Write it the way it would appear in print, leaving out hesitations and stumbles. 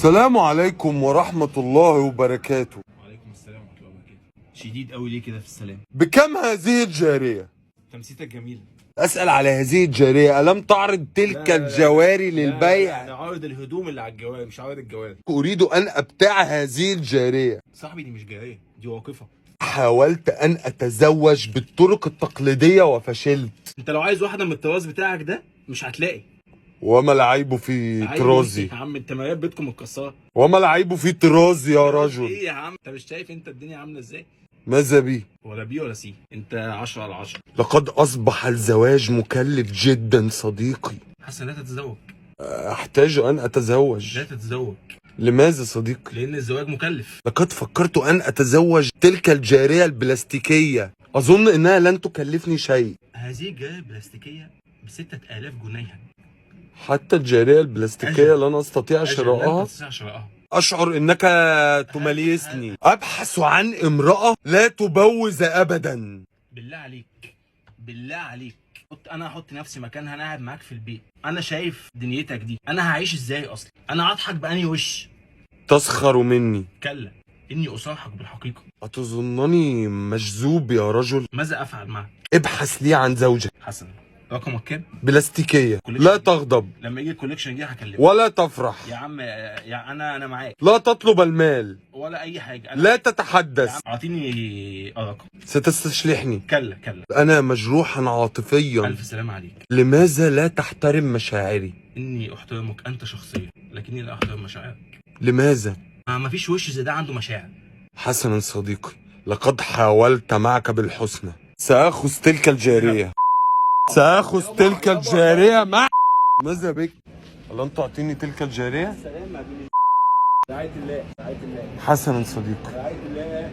السلام عليكم ورحمة الله وبركاته. وعليكم السلام ورحمة الله وبركاته. شديد قوي ليه كده في السلام؟ بكم هذه الجارية؟ تمسيتك جميلة. أسأل على هذه الجارية، ألم تعرض تلك الجواري للبيع؟ انا عارض الهدوم اللي على الجوال، مش عارض الجوال. أريد أن أبتاع هذه الجارية. صاحبي دي مش جارية، دي واقفة. حاولت أن أتزوج بالطرق التقليدية وفشلت. انت لو عايز واحدة من الطراز بتاعك ده مش هتلاقي. وما العيب في عيب طرازي؟ إيه يا عم، انت مرايات بيتكم متكسرة. وما العيب في طرازي يا رجل؟ ايه يا عم، انت مش شايف انت الدنيا عاملة ازاي؟ ماذا بي؟ ولا بي ولا سي، انت 10 على 10. لقد أصبح الزواج مكلف جدا صديقي. حسن لا تتزوج. أحتاج أن أتزوج. لا تتزوج. لماذا صديقي؟ لان الزواج مكلف. لقد فكرت أن أتزوج تلك الجارية البلاستيكية، أظن أنها لن تكلفني شيء. هذه الجارية البلاستيكية ب6000 جنيها. حتى الجارية البلاستيكية لن أستطيع لن شرائها. تستطيع شرائها. أشعر أنك تمليسني. أبحث عن امرأة لا تبوز أبدا. بالله عليك، بالله عليك، انا هحط نفسي مكانها. انا قاعد معاك في البيت، انا شايف دنيتك دي، انا هعيش ازاي اصلا؟ انا هضحك بأني وش؟ تسخر مني. كلا، اني اصارحك بالحقيقه. أتظنني مجذوب يا رجل؟ ماذا افعل معك؟ ابحث لي عن زوجة حسنا، رقمك كام؟ بلاستيكية، لا تغضب لما يجي الكوليكشن دي هكلمك. ولا تفرح. يا عم يا انا معاك. لا تطلب المال ولا اي حاجه. لا يا تتحدث. عم اعطيني رقم. ستستشلحني. كلا كلا. أنا مجروحا عاطفيا. الف سلام عليك. لماذا لا تحترم مشاعري؟ اني احترمك انت شخصيا، لكني لا احترم مشاعرك. لماذا؟ ما فيش وش زي ده عنده مشاعر. حسنا صديقي، لقد حاولت معك بالحسنى. سآخذ تلك الجارية. سآخذ تلك الجارية مع. ماذا بك؟ ألن تعطيني تلك الجارية؟ سلام عليكم. رعاية الله، رعاية الله. حسنا صديقي. رعاية الله.